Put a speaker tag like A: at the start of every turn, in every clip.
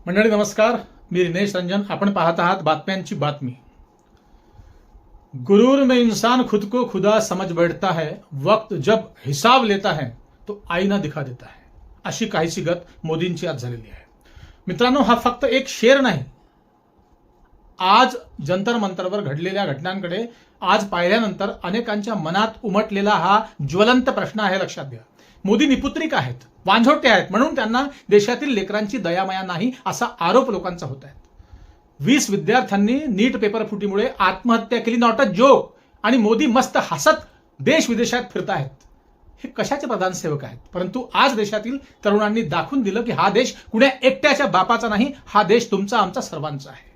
A: मंडळी नमस्कार, मी दिनेश रंजन. आपण पाहत आहात बातम्यांची बातमी. गुरूर में इंसान खुद को खुदा समझ बैठता है, वक्त जब हिसाब लेता है तो आईना दिखा देता है. अशी काहीशी गत मोदींची आज झालेली आहे. मित्रांनो, हा फक्त एक शेर नाही. आज जंतर मंतरवर घडलेल्या घटनांकडे आज पाहिल्यानंतर अनेकांच्या मनात उमटलेला हा ज्वलंत प्रश्न आहे. लक्षात घ्या, मोदी निपुत्रिक आहेत, वांझोटे आहेत, म्हणून त्यांना देशातील लेकरांची दयामाया नाही असा आरोप लोकांचा होत आहे. 20 विद्यार्थ्यांनी नीट पेपर फुटीमुळे आत्महत्या केली, नॉट अ जोक. आणि मोदी मस्त हसत देश विदेशात फिरतायत. हे कशाचे प्रधान सेवक आहेत? परंतु आज देशातील तरुणांनी दाखवून दिलं की हा देश कुण्या एकट्याच्या बापाचा नाही, हा देश तुमचा आमचा सर्वांचा आहे.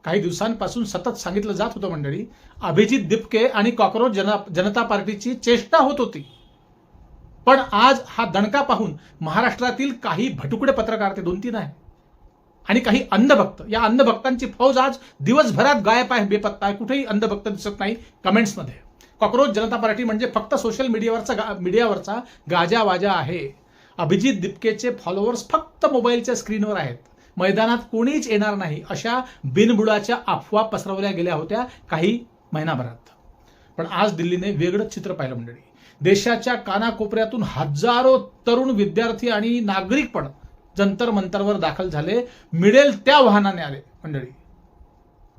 A: काही दिवसांपासून सतत सांगितलं जात होतं मंडळी, अभिजित दिपके आणि कॉकरोच जनता पार्टीची चेष्टा होत होती. पण आज हा दणका पाहून महाराष्ट्रातील काही भटुकडे पत्रकार, ते 2-3 आहे, आणि काही अंधभक्त, या अंधभक्तांची फौज आज दिवसभरात गायब आहे, बेपत्ता आहे. कुठेही अंधभक्त दिसत नाही कमेंट्समध्ये. कॉकरोच जनता पार्टी म्हणजे फक्त सोशल मीडियावरचा गाजावाजा आहे. अभिजित दिपकेचे फॉलोअर्स फक्त मोबाईलच्या स्क्रीनवर आहेत. मैदानात कोणीच येणार नाही अशा बिनबुडाच्या अफवा पसरवल्या गेल्या होत्या काही महिनाभरात. पण आज दिल्लीने वेगळंच चित्र पाहिलं मंडळी. देशाच्या कानाकोपऱ्यातून हजारो तरुण विद्यार्थी आणि नागरिक पण जंतर मंतरवर दाखल झाले. मिळेल त्या वाहनाने आले मंडळी.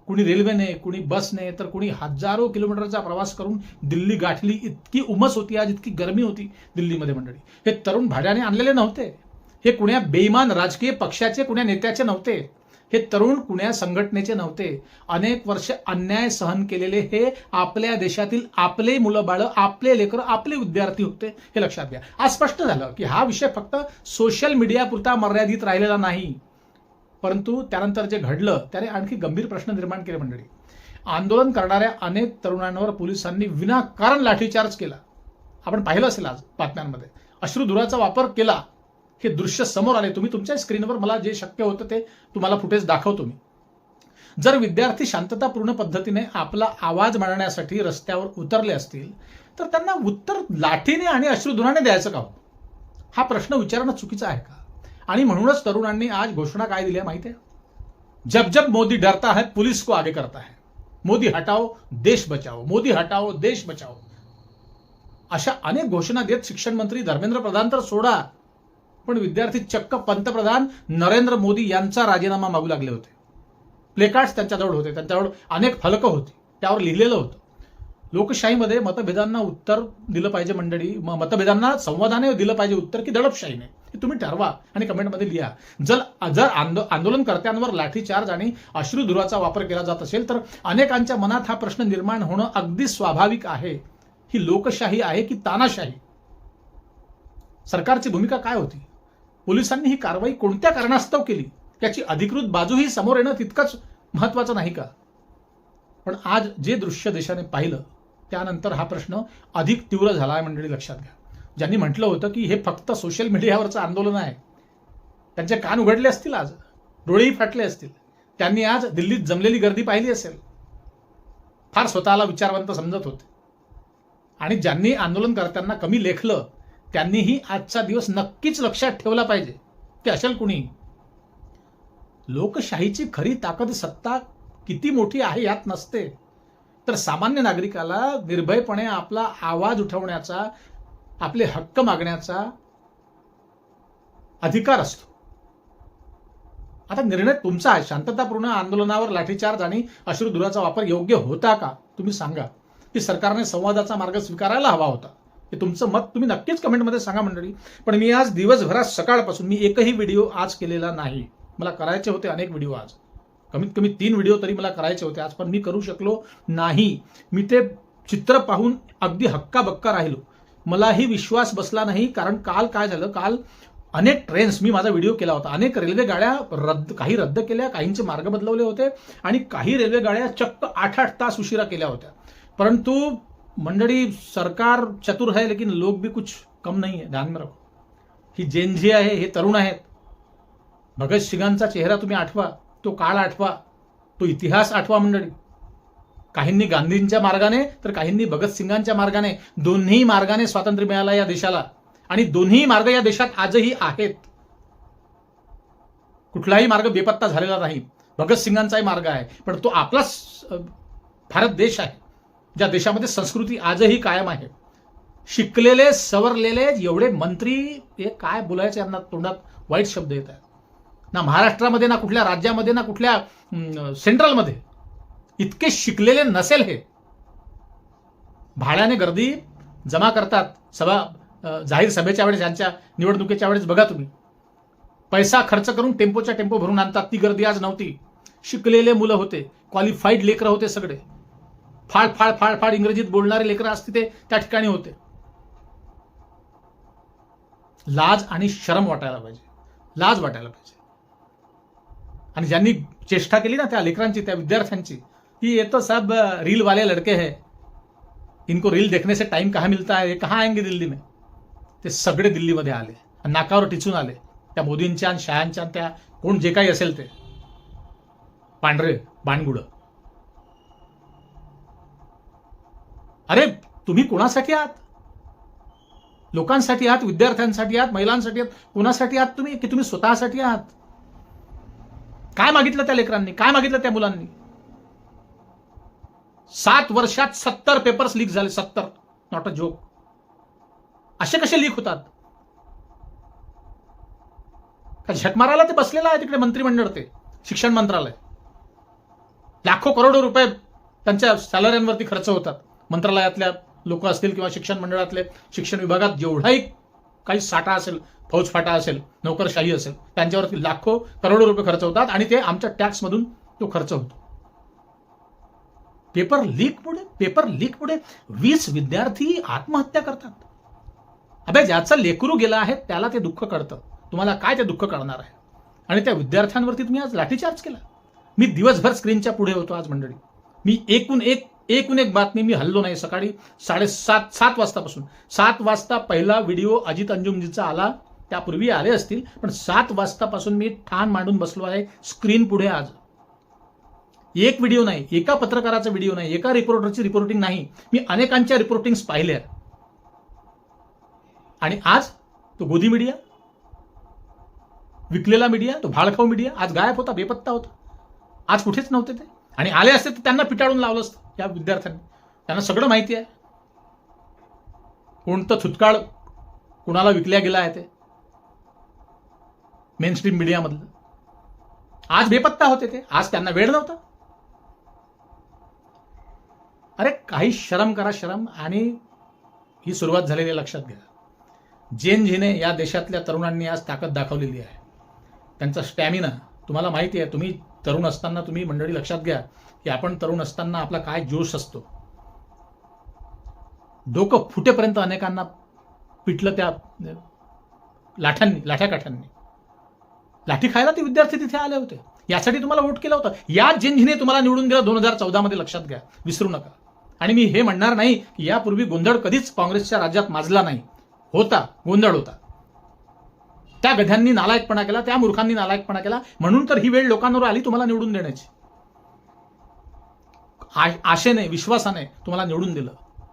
A: कुणी रेल्वेने, कुणी बसने, तर कुणी हजारो किलोमीटरचा प्रवास करून दिल्ली गाठली. इतकी उमस होती आज, इतकी गरमी होती दिल्लीमध्ये मंडळी. हे तरुण भाड्याने आणलेले नव्हते. हे कुण्या बेईमान राजकीय पक्षाचे, कुण्या नेत्याचे नव्हते. हे तरुण कुण्या संघटनेचे नव्हते. अनेक वर्ष अन्याय सहन केलेले हे आपल्या देशातील आपले मुलं बाळ, आपले लेकर, आपले विद्यार्थी होते. हे लक्षात घ्या. आज स्पष्ट झालं की हा विषय फक्त सोशल मीडियापुरता मर्यादित राहिलेला नाही, परंतु त्यानंतर जे घडलं त्याने आणखी गंभीर प्रश्न निर्माण केले मंडळी. आंदोलन करणाऱ्या अनेक तरुणांवर पोलिसांनी विनाकारण लाठीचार्ज केला. आपण पाहिलं असेल आज बातम्यांमध्ये. अश्रुधुराचा वापर केला. हे दृश्य समोर आले. तुम्ही तुमच्या स्क्रीनवर, मला जे शक्य होतं ते तुम्हाला फुटेज दाखवतो मी. जर विद्यार्थी शांततापूर्ण पद्धतीने आपला आवाज मांडण्यासाठी रस्त्यावर उतरले असतील तर त्यांना उत्तर लाठीने आणि अश्रुधुराने द्यायचं का? हा प्रश्न विचारणं चुकीचं आहे का? आणि म्हणूनच तरुणांनी आज घोषणा काय दिली आहे माहिती आहे? जब जब मोदी डरता है पुलिस को आगे करता है, मोदी हटाओ देश बचाओ, मोदी हटाओ देश बचाओ. अशा अनेक घोषणा देत शिक्षण मंत्री धर्मेंद्र प्रधान तर सोडा, पण विद्यार्थी चक्क पंतप्रधान नरेंद्र मोदी यांचा राजीनामा मागू लागले होते. प्लेकार्ड्स त्यांच्याजवळ होते, त्यांच्याजवळ अनेक फलकं होती, त्यावर लिहिलेलं होतं लोकशाहीमध्ये मतभेदांना उत्तर दिलं पाहिजे मंडळी. मतभेदांना संवादाने दिलं पाहिजे उत्तर की दडपशाहीने, हे तुम्ही ठरवा आणि कमेंटमध्ये लिहा. जर आंदोलनकर्त्यांवर लाठीचार्ज आणि अश्रुधुराचा वापर केला जात असेल तर अनेकांच्या मनात हा प्रश्न निर्माण होणं अगदी स्वाभाविक आहे. ही लोकशाही आहे की तानाशाही? सरकारची भूमिका काय होती? पोलिसांनी ही कारवाई कोणत्या कारणास्तव केली याची अधिकृत बाजूही समोर येणं तितकंच महत्वाचं नाही का? पण आज जे दृश्य देशाने पाहिलं त्यानंतर हा प्रश्न अधिक तीव्र झाला आहे मंडळी. लक्षात घ्या, ज्यांनी म्हटलं होतं की हे फक्त सोशल मीडियावरचं आंदोलन आहे, त्यांचे कान उघडले असतील, आज डोळेही फाटले असतील. त्यांनी आज दिल्लीत जमलेली गर्दी पाहिली असेल, फार स्वतःला विचारवंत समजत होते. आणि ज्यांनी आंदोलनकर्त्यांना कमी लेखलं त्यांनीही आजचा दिवस नक्कीच लक्षात ठेवला पाहिजे. ते असेल कुणी. लोकशाहीची खरी ताकद सत्ता किती मोठी आहे यात नसते, तर सामान्य नागरिकाला निर्भयपणे आपला आवाज उठवण्याचा, आपले हक्क मागण्याचा अधिकार असतो. आता निर्णय तुमचा आहे. शांततापूर्ण आंदोलनावर लाठीचार्ज आणि अश्रुधुराचा वापर योग्य होता का? तुम्ही सांगा. की सरकारने संवादाचा मार्ग स्वीकारायला हवा होता? हे तुमचं मत तुम्ही नक्कीच कमेंटमध्ये सांगा मंडळी. पण मी आज दिवसभरात सकाळपासून मी एकही व्हिडिओ आज केलेला नाही. मला करायचे होते अनेक व्हिडिओ आज, कमीत कमी 3 व्हिडिओ तरी मला करायचे होते आज, पण मी करू शकलो नाही. मी ते चित्र पाहून अगदी हक्काबक्का राहिलो. मलाही विश्वास बसला नाही. कारण काल काय झालं, काल अनेक ट्रेन्स, मी माझा व्हिडिओ केला होता, अनेक रेल्वे गाड्या काही रद्द केल्या, काहींचे मार्ग बदलवले होते आणि काही रेल्वे गाड्या चक्क 8-8 तास उशिरा केल्या होत्या. परंतु मंडळी, सरकार चतुर है लेकिन लोग भी कुछ कम नहीं है, ध्यान में रखो. ही जेनझी आहे, हे तरुण आहेत. भगत सिंगांचा चेहरा तुम्ही आठवा, तो काळ आठवा, तो इतिहास आठवा मंडळी. काहींनी गांधींच्या मार्गाने तर काहींनी भगतसिंगांच्या मार्गाने, दोन्ही मार्गाने स्वातंत्र्य मिळालं या देशाला आणि दोन्ही मार्ग या देशात आजही आहेत. कुठलाही मार्ग बेपत्ता झालेला नाही. भगतसिंगांचाही मार्ग आहे, पण तो आपलाच भारत देश आहे, ज्या देशामध्ये संस्कृती आजही कायम आहे. शिकलेले सवरलेले एवढे मंत्री, हे काय बोलायचे, यांना तोंडात वाईट शब्द येत आहेत. ना महाराष्ट्रामध्ये, ना कुठल्या राज्यामध्ये, ना कुठल्या सेंट्रलमध्ये इतके शिकलेले नसेल. हे भाड्याने गर्दी जमा करतात जाहीर सभेच्या वेळेस, यांच्या निवडणुकीच्या वेळेस बघा तुम्ही, पैसा खर्च करून टेम्पोच्या टेम्पो भरून आणतात. ती गर्दी आज नव्हती. शिकलेले मुलं होते, क्वालिफाईड लेकरं होते, सगळे फाड फाड फाड फाड इंग्रजीत बोलणारे लेकरं असते ते त्या ठिकाणी होते. लाज आणि शरम वाटायला पाहिजे, लाज वाटायला पाहिजे. आणि ज्यांनी चेष्टा केली ना त्या लेकरांची, त्या विद्यार्थ्यांची, की ये तो सब रील वाले लड़के हैं, इनको रील देखने से टाइम कहाँ मिलता है, ये कहाँ आएंगे दिल्ली में. ते सगळे दिल्लीमध्ये आले, नाकावर टिचून आले. त्या मोदींच्या आणि शहांच्या, त्या कोण जे काही असेल ते पांढरे बाणगुड. अरे तुम्ही कोणासाठी आहात? लोकांसाठी आहात, विद्यार्थ्यांसाठी आहात, महिलांसाठी आहात, कोणासाठी आहात तुम्ही? की तुम्ही स्वतःसाठी आहात? काय मागितलं त्या लेकरांनी, काय मागितलं त्या मुलांनी? 7 वर्षात 70 पेपर्स लीक झाले. 70, नॉट अ जोक. असे कसे लीक होतात? का झक मारायला ते बसलेला आहे तिकडे मंत्रिमंडळ, ते शिक्षण मंत्रालय. लाखो करोडो रुपये त्यांच्या सॅलऱ्यांवरती खर्च होतात. मंत्रालयातल्या लोक असतील किंवा शिक्षण मंडळातले, शिक्षण विभागात जेवढाही काही साठा असेल, फौजफाटा असेल, नोकरशाही असेल, त्यांच्यावरती लाखो करोडो रुपये खर्च होतात आणि ते आमच्या टॅक्समधून तो खर्च होतो. पेपर लीक मुळे 20 विद्यार्थी आत्महत्या करतात. अबे ज्याचं लेकरू गेलं आहे त्याला ते दुःख कळतं, तुम्हाला काय ते दुःख कळणार आहे? आणि त्या विद्यार्थ्यांवरती तुम्ही आज लाठीचार्ज केला. मी दिवसभर स्क्रीनच्या पुढे होतो आज मंडळी. मी एकूण एक बातमी मी हल्लो नाही. सकाळी 7:30 वाजतापासून 7 वाजता पहिला व्हिडिओ अजित अंजुमजीचा आला, त्यापूर्वी आले असतील, पण 7 वाजतापासून मी ठाण मांडून बसलो आहे स्क्रीन पुढे. आज एक व्हिडिओ नाही, एका पत्रकाराचा व्हिडिओ नाही, एका रिपोर्टरची रिपोर्टिंग नाही, मी अनेकांच्या रिपोर्टिंग्स पाहिल्या. आणि आज तो गोदी मीडिया, विकलेला मीडिया, तो भाळखाऊ मीडिया आज गायब होता, बेपत्ता होता. आज कुठेच नव्हते ते. आणि आले असते तर त्यांना पिटाळून लावलं असतं या विद्यार्थ्यांनी. त्यांना सगळं माहिती आहे, कोणतं थुतकाळ कुणाला विकल्या गेला आहे ते मेनस्ट्रीम मीडियामधलं. आज बेपत्ता होते ते, आज त्यांना वेळ नव्हता. अरे काही शरम करा, शरम. आणि ही सुरुवात झालेली लक्षात घ्या. जेनझीने या देशातल्या तरुणांनी आज ताकद दाखवलेली आहे. त्यांचा स्टॅमिना तुम्हाला माहिती आहे. तुम्ही तरुण असताना, तुम्ही मंडळी लक्षात घ्या की आपण तरुण असताना आपला काय जोश असतो. डोकं फुटेपर्यंत अनेकांना पिटलं त्या लाठ्याकाठ्यांनी. लाठी खायला ते विद्यार्थी तिथे आले होते. यासाठी तुम्हाला वोट केलं होतं. या जेनझीने तुम्हाला निवडून दिलं 2014 मध्ये, लक्षात घ्या, विसरू नका. आणि मी हे म्हणणार नाही की यापूर्वी गोंधळ कधीच काँग्रेसच्या राज्यात माजला नाही. होता, गोंधळ होता. त्या गध्यांनी नालायकपणा केला, त्या मूर्खांनी नालायकपणा केला, म्हणून तर ही वेळ लोकांवर आली तुम्हाला निवडून देण्याची. आशेने, विश्वासाने तुम्हाला निवडून दिलं.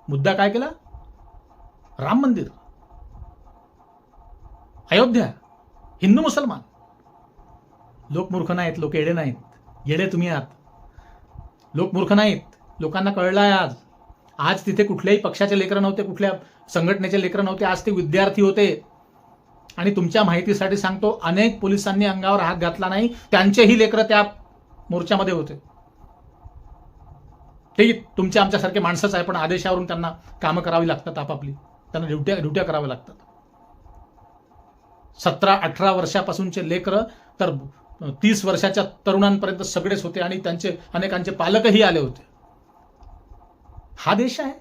A: मुद्दा काय केला? राम मंदिर, अयोध्या, हिंदू मुसलमान. लोक मूर्ख नाहीत, लोक येडे नाहीत. येडे तुम्ही आहात. लोक मूर्ख नाहीत, लोकांना कळलं आहे आज. आज तिथे कुठल्याही पक्षाचे लेकरं नव्हते, कुठल्या संघटनेचे लेकरं नव्हते, आज ते विद्यार्थी होते. आणि तुमच्या माहितीसाठी सांगतो, अनेक पोलिसांनी अंगावर हात घातला नाही, त्यांचेही लेकरं त्या मोर्चामध्ये होते. ते तुमचे आमच्यासारखे माणसंच आहे, पण आदेशावरून त्यांना कामं करावी लागतात आपापली, त्यांना ड्युट्या कराव्या लागतात. 17-18 वर्षापासूनचे लेकरं तर 30 वर्षाच्या तरुणांपर्यंत सगळेच होते आणि त्यांचे अनेकांचे पालकही आले होते. हा देश आहे.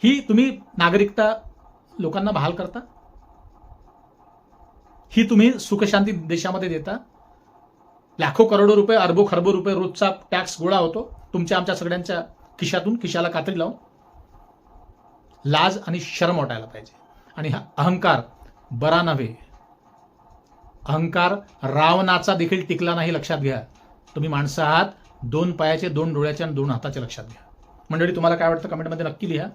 A: ही तुम्ही नागरिकता लोकांना बहाल करता, ही तुम्ही सुखशांती देशामध्ये देता. लाखो करोडो रुपये, अरबो खरबो रुपये रोजचा टॅक्स गोळा होतो तुमच्या आमच्या सगळ्यांच्या खिशातून, खिशाला कात्री लावून. लाज आणि शरम वाटायला पाहिजे. आणि हा अहंकार बरा नव्हे. अहंकार रावणाचा देखील टिकला नाही, लक्षात घ्या. तुम्ही माणसं आहात, 2 पायाचे, 2 डोळ्याचे आणि 2 हाताचे, लक्षात घ्या. मंडळी तुम्हाला काय वाटतं कमेंटमध्ये नक्की लिहा.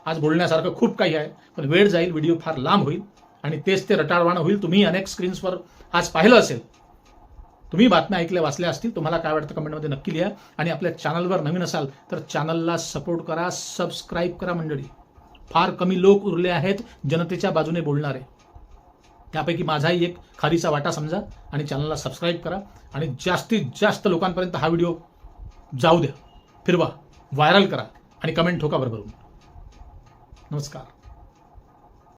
A: आज बोलण्यासारखं खूप काही आहे, पण वेळ जाईल, व्हिडिओ फार लांब होईल. आणि तेच ते रटाळवाणं होईल. तुम्ही अनेक स्क्रीन्सवर आज पाहिलं असेल, तुम्ही बातम्या ऐकल्या वाचल्या असतील. तुम्हाला काय वाटतं कमेंटमध्ये नक्की लिहा. आणि आपल्या चॅनलवर नवीन असाल तर चॅनलला सपोर्ट करा, सबस्क्राईब करा. मंडळी, फार कमी लोक उरले आहेत जनतेच्या बाजूने बोलणारे. त्यापैकी माझाही एक खारीचा वाटा समजा आणि चॅनलला सबस्क्राईब करा आणि जास्तीत जास्त लोकांपर्यंत हा व्हिडिओ जाऊ द्या, फिरवा, व्हायरल करा आणि कमेंट ठोका बरोबर. नमस्कार.